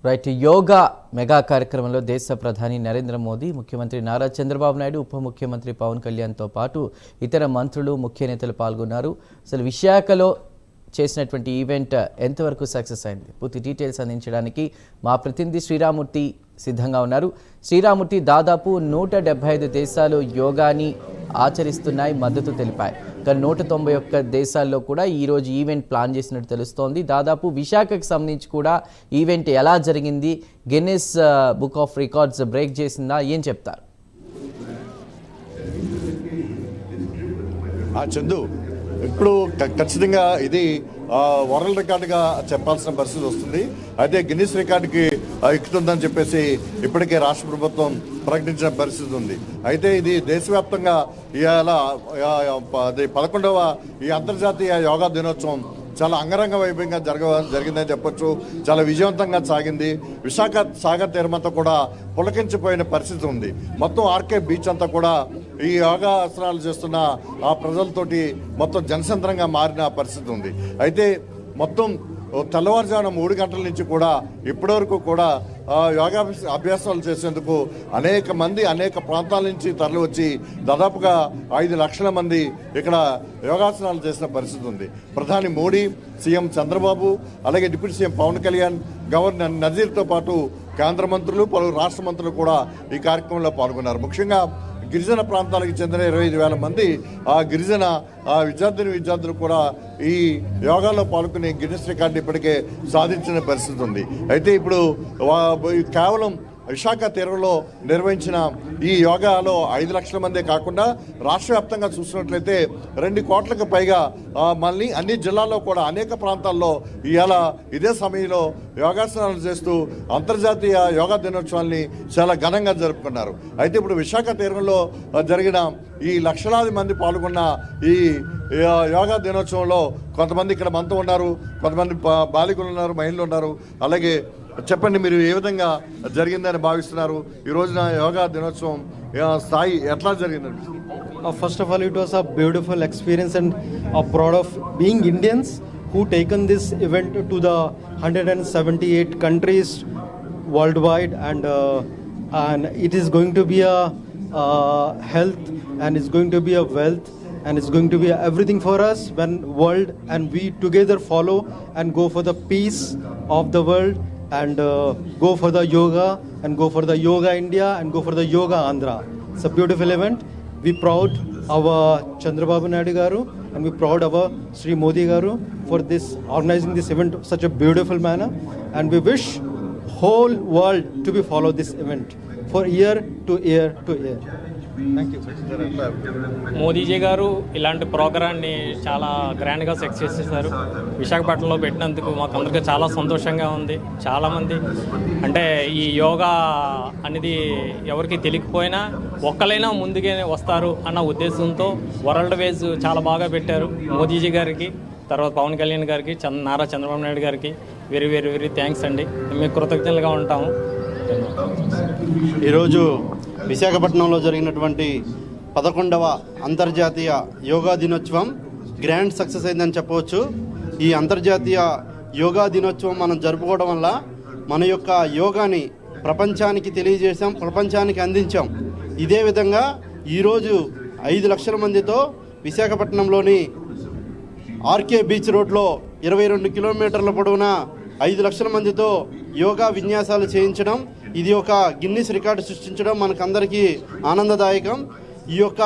Right yoga mega కార్యక్రమంలో దేశ ప్రధాని నరేంద్ర మోదీ, ముఖ్యమంత్రి నారా చంద్రబాబు నాయుడు, ఉప ముఖ్యమంత్రి పవన్ కళ్యాణ్తో పాటు ఇతర మంత్రులు, ముఖ్య నేతలు పాల్గొన్నారు. అసలు విశాఖలో చేసినటువంటి ఈవెంట్ ఎంతవరకు సక్సెస్ అయింది? పూర్తి డీటెయిల్స్ అందించడానికి మా ప్రతినిధి శ్రీరామూర్తి సిద్ధంగా ఉన్నారు. శ్రీరామూర్తి, దాదాపు 175 దేశాలు యోగాని ఆచరిస్తున్నాయి, మద్దతు తెలిపాయి. కానీ 191 దేశాల్లో కూడా ఈరోజు ఈవెంట్ ప్లాన్ చేసినట్టు తెలుస్తోంది. దాదాపు విశాఖకు సంబంధించి కూడా ఈవెంట్ ఎలా జరిగింది? Guinness book of records break చేసిందా? ఏం చెప్తారు? చందు, ఇప్పుడు ఖచ్చితంగా ఇది వరల్డ్ రికార్డుగా చెప్పాల్సిన పరిస్థితి వస్తుంది. అయితే గిన్నిస్ రికార్డుకి ఎక్కుతుందని చెప్పేసి ఇప్పటికే రాష్ట్ర ప్రభుత్వం ప్రకటించిన పరిస్థితి ఉంది. అయితే ఇది దేశవ్యాప్తంగా ఇవాళ 11వ ఈ అంతర్జాతీయ యోగా దినోత్సవం చాలా అంగరంగ వైభవంగా జరిగిందని చెప్పొచ్చు. చాలా విజయవంతంగా సాగింది. విశాఖ సాగర్ తీరమంతా కూడా పులకించిపోయిన పరిస్థితి ఉంది. మొత్తం ఆర్కే బీచ్ అంతా కూడా ఈ యోగా ఆసనాలు చేస్తున్న ఆ ప్రజలతోటి మొత్తం జనసంద్రంగా మారిన పరిస్థితి ఉంది. అయితే మొత్తం తెల్లవారుజామున 3 గంటల నుంచి కూడా ఇప్పటివరకు కూడా యోగా అభ్యాసాలు చేసేందుకు అనేక మంది అనేక ప్రాంతాల నుంచి తరలి వచ్చి దాదాపుగా 5 లక్షల మంది ఇక్కడ యోగాసనాలు చేసిన పరిస్థితి ఉంది. ప్రధాని మోడీ, సీఎం చంద్రబాబు, అలాగే deputy CM Pawan Kalyan, governor నజీర్తో పాటు కేంద్ర మంత్రులు, పలువురు రాష్ట్ర మంత్రులు కూడా ఈ కార్యక్రమంలో పాల్గొన్నారు. ముఖ్యంగా గిరిజన ప్రాంతాలకు చెందిన 25,000 మంది ఆ గిరిజన విద్యార్థులు కూడా ఈ యోగాలో పాల్గొని గిన్నిస్ రికార్డు ఇప్పటికే సాధించిన పరిస్థితి ఉంది. అయితే ఇప్పుడు కేవలం విశాఖ తీరంలో నిర్వహించిన ఈ యోగాలో 5 లక్షల మందే కాకుండా రాష్ట్ర వ్యాప్తంగా చూసినట్లయితే 2 కోట్లకు పైగా మళ్ళీ అన్ని జిల్లాల్లో కూడా అనేక ప్రాంతాల్లో ఇవాళ ఇదే సమయంలో యోగాసనాలు చేస్తూ అంతర్జాతీయ యోగా దినోత్సవాన్ని చాలా ఘనంగా జరుపుకున్నారు. అయితే ఇప్పుడు విశాఖ తీరంలో జరిగిన ఈ లక్షలాది మంది పాల్గొన్న ఈ యోగా దినోత్సవంలో కొంతమంది ఇక్కడ మనతో ఉన్నారు, కొంతమంది బాలికలు ఉన్నారు, మహిళలు ఉన్నారు. అలాగే చెప్పండి, మీరు ఏ విధంగా జరిగిందని భావిస్తున్నారు? ఈ రోజున యోగా దినోత్సవం స్థాయి ఎట్లా జరిగిందండి? First of all, it was a beautiful experience and proud of being Indians who taken this event to the 178 countries worldwide, and it is going to be a health, and it's going to be a wealth, and it's going to be everything for us when world and we together follow and go for the peace of the world, and go for the yoga, and go for the yoga India, and go for the yoga Andhra. It's a beautiful event. We proud our Chandrababu Naidu garu, and we proud our Sri Modi garu for this organizing this event such a beautiful manner, and we wish whole world to be follow this event for year to year to year. Thank you. Modiji గారు ఇలాంటి ప్రోగ్రాన్ని చాలా గ్రాండ్గా success చేశారు. విశాఖపట్నంలో పెట్టినందుకు మాకు అందరికీ చాలా సంతోషంగా ఉంది. చాలామంది అంటే ఈ యోగా అనేది ఎవరికి తెలియకపోయినా ఒక్కలైనా ముందుగా వస్తారు అన్న ఉద్దేశంతో వరల్డ్ వైజ్ చాలా బాగా పెట్టారు. మోదీజీ గారికి, తర్వాత పవన్ కళ్యాణ్ గారికి, నారా చంద్రబాబు నాయుడు గారికి వెరీ వెరీ వెరీ థ్యాంక్స్ అండి. మేము కృతజ్ఞతలుగా ఉంటాము. ఈరోజు విశాఖపట్నంలో జరిగినటువంటి 11వ అంతర్జాతీయ యోగా దినోత్సవం గ్రాండ్ సక్సెస్ అయిందని చెప్పవచ్చు. ఈ అంతర్జాతీయ యోగా దినోత్సవం మనం జరుపుకోవడం వల్ల మన యొక్క యోగాని ప్రపంచానికి తెలియజేసాం, ప్రపంచానికి అందించాం. ఇదే విధంగా ఈరోజు 5 లక్షల మందితో విశాఖపట్నంలోని ఆర్కే బీచ్ రోడ్లో 22 కిలోమీటర్ల పొడవున 5 లక్షల మందితో యోగా విన్యాసాలు చేయించడం, ఇది ఒక గిన్నిస్ రికార్డు సృష్టించడం మనకందరికీ ఆనందదాయకం. ఈ యొక్క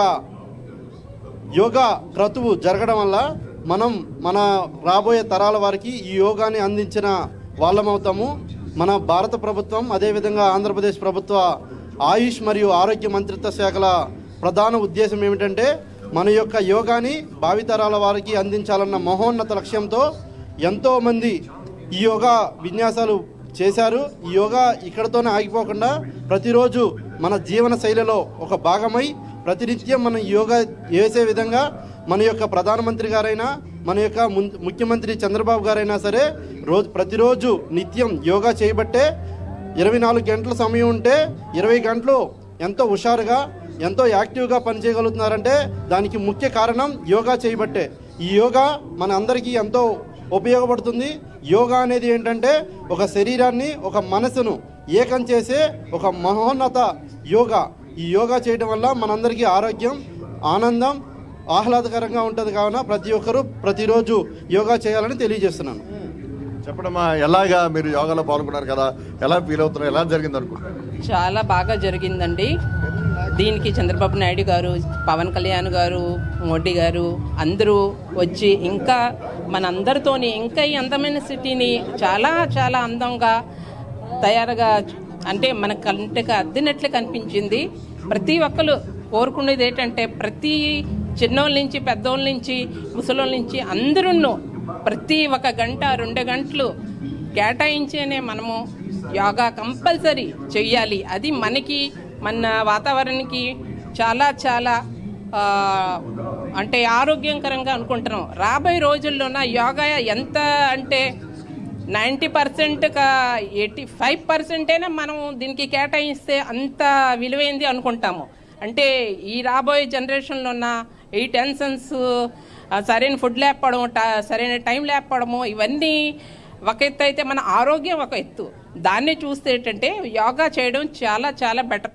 యోగా క్రతువు జరగడం వల్ల మనం మన రాబోయే తరాల వారికి ఈ యోగాని అందించిన వాళ్ళమవుతాము. మన భారత ప్రభుత్వం, అదేవిధంగా ఆంధ్రప్రదేశ్ ప్రభుత్వ ఆయుష్ మరియు ఆరోగ్య మంత్రిత్వ శాఖల ప్రధాన ఉద్దేశం ఏమిటంటే మన యొక్క యోగాని భావితరాల వారికి అందించాలన్న మహోన్నత లక్ష్యంతో ఎంతోమంది ఈ యోగా విన్యాసాలు చేశారు. ఈ యోగా ఇక్కడతోనే ఆగిపోకుండా ప్రతిరోజు మన జీవన శైలిలో ఒక భాగమై ప్రతినిత్యం మనం యోగా చేసే విధంగా మన యొక్క ప్రధానమంత్రి గారైనా, మన యొక్క ముఖ్యమంత్రి చంద్రబాబు గారైనా సరే ప్రతిరోజు నిత్యం యోగా చేయబట్టే 24 గంటల సమయం ఉంటే 20 గంటలు ఎంతో హుషారుగా, ఎంతో యాక్టివ్గా పనిచేయగలుగుతున్నారంటే దానికి ముఖ్య కారణం యోగా చేయబట్టే. ఈ యోగా మన అందరికీ ఎంతో ఉపయోగపడుతుంది. యోగా అనేది ఏంటంటే ఒక శరీరాన్ని, ఒక మనసును ఏకం చేసే ఒక మహోన్నత యోగా. ఈ యోగా చేయడం వల్ల మనందరికీ ఆరోగ్యం, ఆనందం, ఆహ్లాదకరంగా ఉంటుంది. కావున ప్రతి ఒక్కరూ ప్రతిరోజు యోగా చేయాలని తెలియజేస్తున్నాను. చెప్పడమ్మా, ఎలాగా మీరు యోగాలో పాల్గొన్నారు కదా, ఎలా ఫీల్ అవుతున్నారు, ఎలా జరిగింది అనుకుంటున్నారు? చాలా బాగా జరిగిందండి. దీనికి చంద్రబాబు నాయుడు గారు, పవన్ కళ్యాణ్ గారు, మోడీ గారు అందరూ వచ్చి ఇంకా మనందరితోని ఇంకా ఈ అందమైన సిటీని చాలా చాలా అందంగా తయారుగా, అంటే మన కంటికి అద్దినట్లు కనిపించింది. ప్రతి ఒక్కరు కోరుకునేది ఏంటంటే ప్రతి చిన్నోళ్ళ నుంచి పెద్దోళ్ళ నుంచి ముసలోళ్ళ నుంచి అందరూ ప్రతి 1 గంట 2 గంటలు కేటాయించేనే మనము యోగా కంపల్సరీ చెయ్యాలి. అది మనకి మన వాతావరణానికి చాలా చాలా అంటే ఆరోగ్యకరంగా అనుకుంటున్నాం. రాబోయే రోజుల్లోన యోగా ఎంత అంటే 90% 85% మనం దీనికి కేటాయిస్తే అంత విలువైంది అనుకుంటాము. అంటే ఈ రాబోయే జనరేషన్లో ఉన్న ఈ టెన్షన్స్, సరైన ఫుడ్ లేకపోవడం, సరైన టైం లేకపోవడము, ఇవన్నీ ఒక ఎత్తు అయితే మన ఆరోగ్యం ఒక ఎత్తు. దాన్ని చూస్తే ఏంటంటే యోగా చేయడం చాలా చాలా బెటర్.